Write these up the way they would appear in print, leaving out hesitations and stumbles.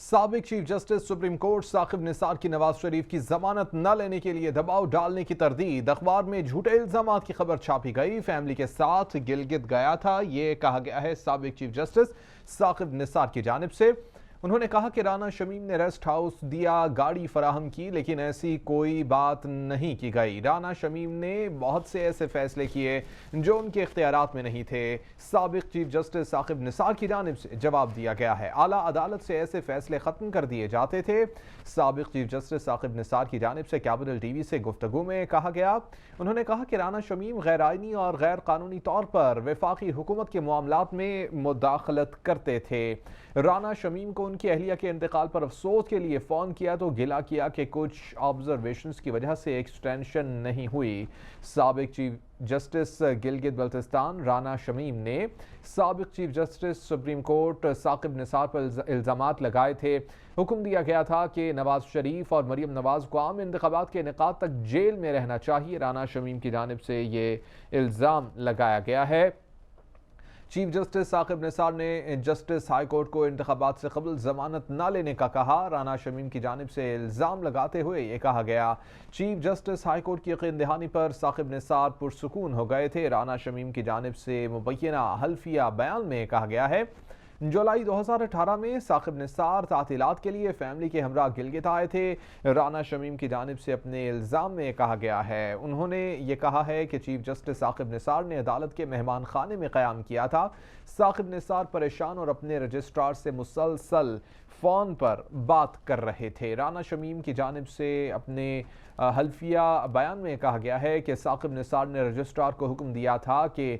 سابق chief justice supreme court Saqib Nisar کی نواز شریف کی ضمانت نہ لینے کے لیے دباؤ ڈالنے کی تردید۔ اخبار میں جھوٹے الزامات کی خبر چھاپی گئی۔ فیملی کے ساتھ گلگت گیا تھا، یہ کہا گیا ہے سابق چیف جسٹس ثاقب نثار کی جانب سے۔ انہوں نے کہا کہ رانا شمیم نے ریسٹ ہاؤس دیا، گاڑی فراہم کی، لیکن ایسی کوئی بات نہیں کی گئی۔ رانا شمیم نے بہت سے ایسے فیصلے کیے جو ان کے اختیارات میں نہیں تھے۔ سابق چیف جسٹس ثاقب نثار کی جانب سے جواب دیا گیا ہے، اعلیٰ عدالت سے ایسے فیصلے ختم کر دیے جاتے تھے۔ سابق چیف جسٹس ثاقب نثار کی جانب سے کیپٹل ٹی وی سے گفتگو میں کہا گیا، انہوں نے کہا کہ رانا شمیم غیر آئینی اور غیر قانونی طور پر وفاقی حکومت کے معاملات میں مداخلت کرتے تھے۔ رانا شمیم کو ان کی اہلیہ کے انتقال پر افسوس کے لیے فون کیا تو گلہ کیا کہ کچھ آبزرویشنز کی وجہ سے ایکسٹینشن نہیں ہوئی۔ سابق چیف جسٹس گلگت بلتستان رانا شمیم نے سابق chief justice supreme court Saqib Nisar پر الزامات لگائے تھے۔ حکم دیا گیا تھا کہ نواز شریف اور مریم نواز کو عام انتخابات کے انعقاد تک جیل میں رہنا چاہیے۔ رانا شمیم کی جانب سے یہ الزام لگایا گیا ہے۔ چیف جسٹس ثاقب نثار نے جسٹس ہائی کورٹ کو انتخابات سے قبل ضمانت نہ لینے کا کہا۔ رانا شمیم کی جانب سے الزام لگاتے ہوئے یہ کہا گیا، چیف جسٹس ہائی کورٹ کی یقین دہانی پر ثاقب نثار پرسکون ہو گئے تھے۔ رانا شمیم کی جانب سے مبینہ حلفیہ بیان میں کہا گیا ہے، جولائی 2018 میں ثاقب نثار تعطیلات کے لیے فیملی کے ہمراہ گلگت آئے تھے۔ رانا شمیم کی جانب سے اپنے الزام میں کہا گیا ہے، انہوں نے یہ کہا ہے کہ چیف جسٹس ثاقب نثار نے عدالت کے مہمان خانے میں قیام کیا تھا۔ ثاقب نثار پریشان اور اپنے رجسٹرار سے مسلسل فون پر بات کر رہے تھے۔ رانا شمیم کی جانب سے اپنے حلفیہ بیان میں کہا گیا ہے کہ ثاقب نثار نے رجسٹرار کو حکم دیا تھا کہ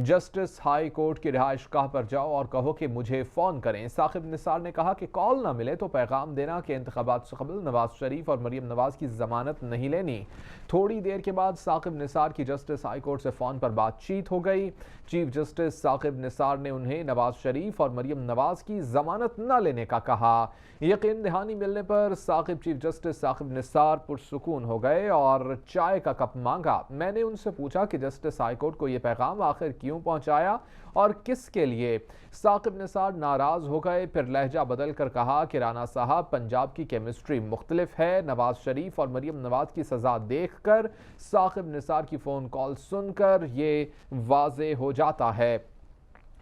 جسٹس ہائی کورٹ کی رہائش گاہ پر جاؤ اور کہو کہ مجھے فون کریں۔ ثاقب نثار نے کہا کہ کال نہ ملے تو پیغام دینا کہ انتخابات سے قبل نواز شریف اور مریم نواز کی ضمانت نہیں لینی۔ تھوڑی دیر کے بعد ثاقب نثار کی جسٹس ہائی کورٹ سے فون پر بات چیت ہو گئی۔ چیف جسٹس ثاقب نثار نے انہیں نواز شریف اور مریم نواز کی ضمانت نہ لینے کا کہا۔ یقین دہانی ملنے پر ثاقب چیف جسٹس ثاقب نثار پرسکون ہو گئے اور چائے کا کپ مانگا۔ میں نے ان سے پوچھا کہ جسٹس ہائی کورٹ کو یہ پیغام آخر کیوں پہنچایا اور کس کے لیے؟ ثاقب نثار ناراض ہو گئے، پھر لہجہ بدل کر کہا کہ رانا صاحب، پنجاب کی کیمسٹری مختلف ہے۔ نواز شریف اور مریم نواز کی سزا دیکھ کر، ثاقب نثار کی فون کال سن کر یہ واضح ہو جاتا ہے۔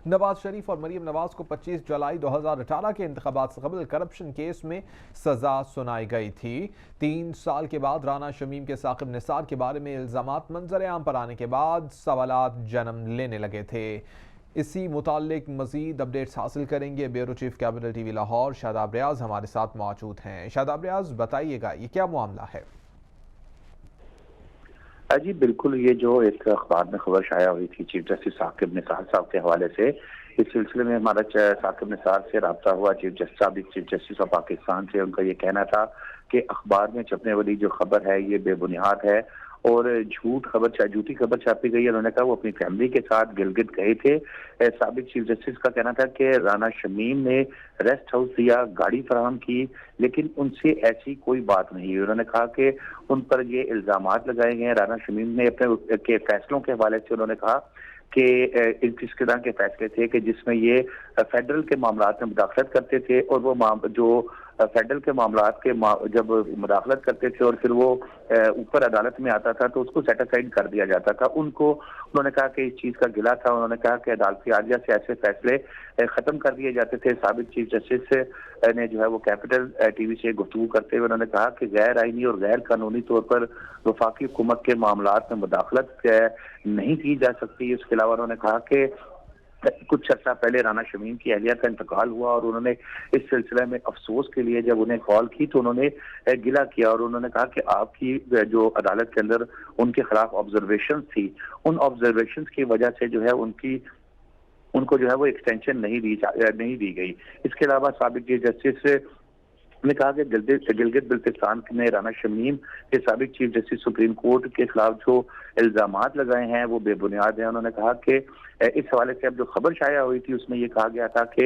نواز شریف اور مریم نواز کو 25 جولائی 2018 کے انتخابات سے قبل کرپشن کیس میں سزا سنائی گئی تھی۔ 3 سال کے بعد رانا شمیم کے ثاقب نثار کے بارے میں الزامات منظر عام پر آنے کے بعد سوالات جنم لینے لگے تھے۔ اسی متعلق مزید اپڈیٹس حاصل کریں گے۔ Bureau chief capital TV Lahore Shadab Riaz ہمارے ساتھ موجود ہیں۔ شاداب ریاض، بتائیے گا یہ کیا معاملہ ہے؟ جی بالکل، یہ جو ایک اخبار میں خبر شائع ہوئی تھی چیف جسٹس ثاقب نثار صاحب کے حوالے سے، اس سلسلے میں ہمارا ثاقب نثار سے رابطہ ہوا سابق چیف جسٹس آف پاکستان سے۔ ان کا یہ کہنا تھا کہ اخبار میں چھپنے والی جو خبر ہے یہ بے بنیاد ہے اور جھوٹی خبر چھاپی گئی ہے۔ انہوں نے کہا وہ اپنی فیملی کے ساتھ گلگت گئے تھے۔ سابق چیف جسٹس کا کہنا تھا کہ رانا شمیم نے ریسٹ ہاؤس دیا، گاڑی فراہم کی، لیکن ان سے ایسی کوئی بات نہیں ہوئی۔ انہوں نے کہا کہ ان پر یہ الزامات لگائے گئے ہیں۔ رانا شمیم نے اپنے فیصلوں کے حوالے سے انہوں نے کہا کہ اس طرح کے فیصلے تھے کہ جس میں یہ فیڈرل کے معاملات میں مداخلت کرتے تھے، اور وہ جو فیڈرل کے معاملات کے جب مداخلت کرتے تھے اور پھر وہ اوپر عدالت میں آتا تھا تو اس کو سیٹ اسائڈ کر دیا جاتا تھا۔ انہوں نے کہا کہ اس چیز کا گلہ تھا۔ انہوں نے کہا کہ عدالتی عالیہ سے ایسے فیصلے ختم کر دیے جاتے تھے۔ سابق چیف جسٹس نے جو ہے وہ کیپٹل ٹی وی سے گفتگو کرتے ہوئے انہوں نے کہا کہ غیر آئینی اور غیر قانونی طور پر وفاقی حکومت کے معاملات میں مداخلت نہیں کی جا سکتی۔ اس کے علاوہ انہوں نے کہا کہ کچھ عرصہ پہلے رانا شمیم کی اہلیہ کا انتقال ہوا اور انہوں نے اس سلسلے میں افسوس کے لیے جب انہیں کال کی تو انہوں نے گلہ کیا، اور انہوں نے کہا کہ آپ کی جو عدالت کے اندر ان کے خلاف آبزرویشن تھی، ان آبزرویشنز کی وجہ سے جو ہے ان کو جو ہے وہ ایکسٹینشن نہیں دی گئی۔ اس کے علاوہ سابق چیف جسٹس نے کہا کہ گلگت بلتستان نے رانا شمیم کے سابق چیف جسٹس سپریم کورٹ کے خلاف جو الزامات لگائے ہیں وہ بے بنیاد ہیں۔ انہوں نے کہا کہ اس حوالے سے اب جو خبر شائع ہوئی تھی اس میں یہ کہا گیا تھا کہ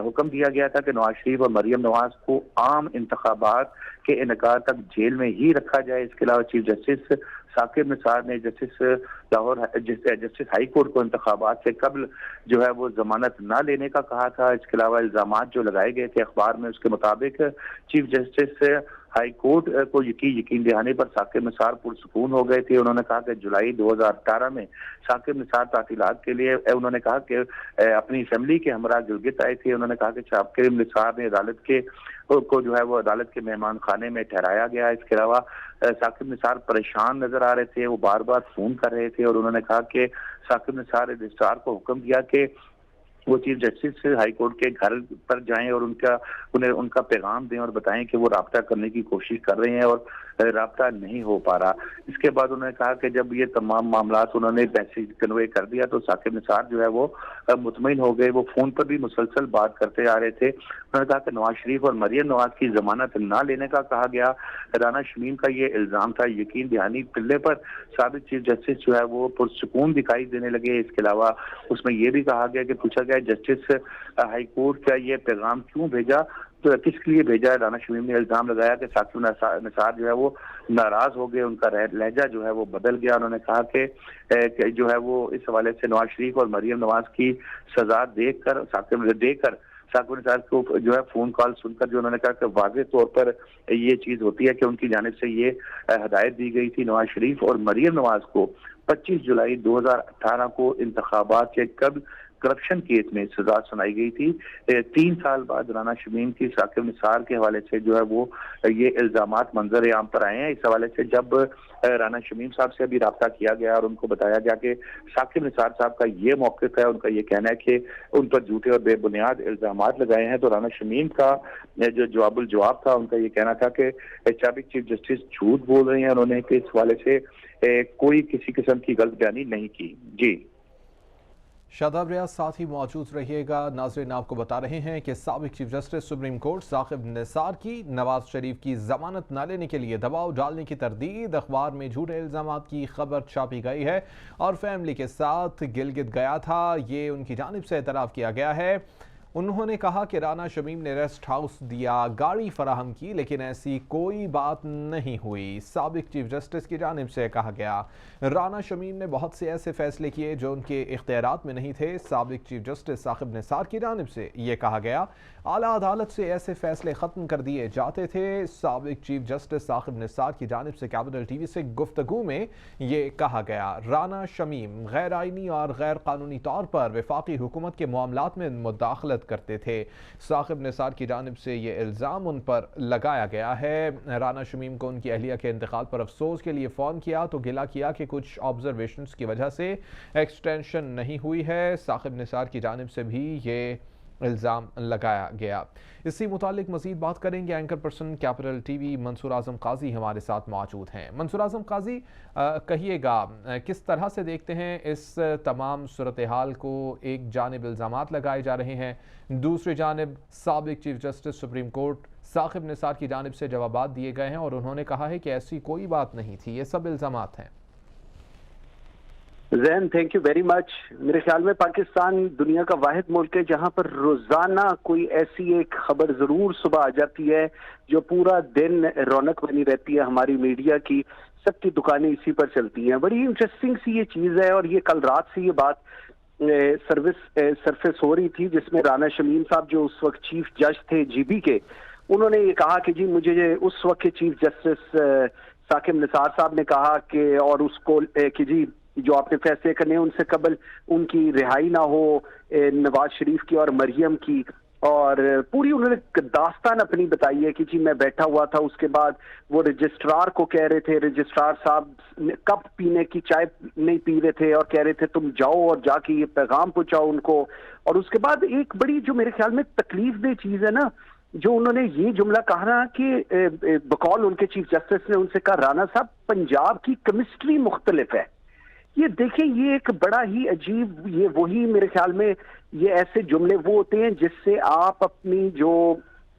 حکم دیا گیا تھا کہ نواز شریف اور مریم نواز کو عام انتخابات کے انعقاد تک جیل میں ہی رکھا جائے۔ اس کے علاوہ چیف جسٹس ثاقب نثار نے جسٹس ہائی کورٹ کو انتخابات سے قبل جو ہے وہ ضمانت نہ لینے کا کہا تھا۔ اس کے علاوہ الزامات جو لگائے گئے تھے اخبار میں، اس کے مطابق چیف جسٹس ہائی کورٹ کو یقین دہانے پر ثاقب نثار پرسکون ہو گئے تھے۔ انہوں نے کہا کہ جولائی 2018 میں ثاقب نثار تعطیلات کے لیے انہوں نے کہا کہ اپنی فیملی کے ہمراہ گلگت آئے تھے۔ انہوں نے کہا کہ ثاقب نثار نے عدالت کے مہمان خانے میں ٹھہرایا گیا۔ اس کے علاوہ ثاقب نثار پریشان نظر آ رہے تھے، وہ بار بار فون کر رہے تھے، اور انہوں نے کہا کہ ثاقب نثار رجسٹرار کو حکم دیا کہ وہ چیف جسٹس ہائی کورٹ کے گھر پر جائیں اور ان کا پیغام دیں اور بتائیں کہ وہ رابطہ کرنے کی کوشش کر رہے ہیں اور رابطہ نہیں ہو پا رہا۔ اس کے بعد انہوں نے کہا کہ جب یہ تمام معاملات انہوں نے میسج کنوے کر دیا تو ثاقب نثار جو ہے وہ مطمئن ہو گئے۔ وہ فون پر بھی مسلسل بات کرتے آ رہے تھے۔ انہوں نے کہا کہ نواز شریف اور مریم نواز کی ضمانت نہ لینے کا کہا گیا۔ رانا شمیم کا یہ الزام تھا۔ یقین دہانی ملنے پر سابق چیف جسٹس جو ہے وہ پرسکون دکھائی دینے لگے۔ اس کے علاوہ اس میں یہ بھی کہا گیا کہ پوچھا گیا جسٹس ہائی کورٹ کا یہ پیغام کیوں بھیجا، تو کس کے لیے بھیجا؟ رانا شمیم نے الزام لگایا کہ ثاقب نثار جو ہے وہ ناراض ہو گئے، ان کا لہجہ جو ہے وہ بدل گیا۔ انہوں نے کہا کہ جو ہے وہ اس حوالے سے نواز شریف اور مریم نواز کی سزا دیکھ کر ثاقب نثار کو جو ہے فون کال سن کر جو انہوں نے کہا کہ واضح طور پر یہ چیز ہوتی ہے کہ ان کی جانب سے یہ ہدایت دی گئی تھی نواز شریف اور مریم نواز کو 25 جولائی 2018 کو انتخابات کے قبل کرپشن کیس میں سزا سنائی گئی تھی۔ 3 سال بعد رانا شمیم کی ثاقب نثار کے حوالے سے جو ہے وہ یہ الزامات منظر عام پر آئے ہیں۔ اس حوالے سے جب رانا شمیم صاحب سے ابھی رابطہ کیا گیا اور ان کو بتایا گیا کہ ثاقب نثار صاحب کا یہ موقف ہے، ان کا یہ کہنا ہے کہ ان پر جھوٹے اور بے بنیاد الزامات لگائے ہیں، تو رانا شمیم کا جو جواب تھا، ان کا یہ کہنا تھا کہ سابق چیف جسٹس جھوٹ بول رہے ہیں، انہوں نے اس حوالے سے کوئی کسی قسم کی غلط بیانی نہیں کی۔ جی شاداب ریاض ساتھ ہی موجود رہیے گا۔ ناظرین آپ کو بتا رہے ہیں کہ سابق chief justice supreme court Saqib Nisar کی نواز شریف کی ضمانت نہ لینے کے لیے دباؤ ڈالنے کی تردید، اخبار میں جھوٹے الزامات کی خبر چھاپی گئی ہے اور فیملی کے ساتھ گلگت گیا تھا، یہ ان کی جانب سے اعتراف کیا گیا ہے۔ انہوں نے کہا کہ رانا شمیم نے ریسٹ ہاؤس دیا، گاڑی فراہم کی، لیکن ایسی کوئی بات نہیں ہوئی۔ سابق چیف جسٹس کی جانب سے کہا گیا رانا شمیم نے بہت سے ایسے فیصلے کیے جو ان کے اختیارات میں نہیں تھے۔ سابق چیف جسٹس ثاقب نثار کی جانب سے یہ کہا گیا اعلیٰ عدالت سے ایسے فیصلے ختم کر دیے جاتے تھے۔ سابق چیف جسٹس ثاقب نثار کی جانب سے کیپٹل ٹی وی سے گفتگو میں یہ کہا گیا رانا شمیم غیر آئینی اور غیر قانونی طور پر وفاقی حکومت کے معاملات میں مداخلت کرتے تھے۔ ثاقب نثار کی جانب سے یہ الزام ان پر لگایا گیا ہے۔ رانا شمیم کو ان کی اہلیہ کے انتقال پر افسوس کے لیے فون کیا تو گلہ کیا کہ کچھ آبزرویشنز کی وجہ سے ایکسٹینشن نہیں ہوئی ہے۔ ثاقب نثار کی جانب سے بھی یہ الزام لگایا گیا۔ اسی متعلق مزید بات کریں گے۔ Anchor person capital TV Mansoor Azam Qazi ہمارے ساتھ موجود ہیں۔ منصور اعظم قاضی، کہیے گا کس طرح سے دیکھتے ہیں اس تمام صورتحال کو؟ ایک جانب الزامات لگائے جا رہے ہیں، دوسری جانب سابق chief justice supreme court Saqib Nisar کی جانب سے جوابات دیے گئے ہیں اور انہوں نے کہا ہے کہ ایسی کوئی بات نہیں تھی، یہ سب الزامات ہیں۔ زین تھینک یو ویری مچ۔ میرے خیال میں پاکستان دنیا کا واحد ملک ہے جہاں پر روزانہ کوئی ایسی ایک خبر ضرور صبح آ جاتی ہے جو پورا دن رونق بنی رہتی ہے ہماری میڈیا کی، سب کی دکانیں اسی پر چلتی ہیں۔ بڑی انٹرسٹنگ سی یہ چیز ہے اور یہ کل رات سے یہ بات سرفیس ہو رہی تھی جس میں رانا شمیم صاحب جو اس وقت چیف جج تھے جی بی کے، انہوں نے یہ کہا کہ جی مجھے اس وقت کے چیف جسٹس ثاقب نثار صاحب نے کہا کہ اور اس کو کہ جی جو آپ نے فیصلے کرنے ان سے قبل ان کی رہائی نہ ہو، نواز شریف کی اور مریم کی، اور پوری انہوں نے داستان اپنی بتائی ہے کہ جی میں بیٹھا ہوا تھا۔ اس کے بعد وہ رجسٹرار کو کہہ رہے تھے، رجسٹرار صاحب کپ پینے کی چائے نہیں پی رہے تھے اور کہہ رہے تھے تم جاؤ اور جا کے یہ پیغام پہنچاؤ ان کو۔ اور اس کے بعد ایک بڑی جو میرے خیال میں تکلیف دہ چیز ہے نا، جو انہوں نے یہ جملہ کہا نا کہ بقول ان کے چیف جسٹس نے ان سے کہا رانا صاحب پنجاب کی کیمسٹری مختلف ہے۔ یہ دیکھیں یہ ایک بڑا ہی عجیب، یہ وہی میرے خیال میں یہ ایسے جملے وہ ہوتے ہیں جس سے آپ اپنی جو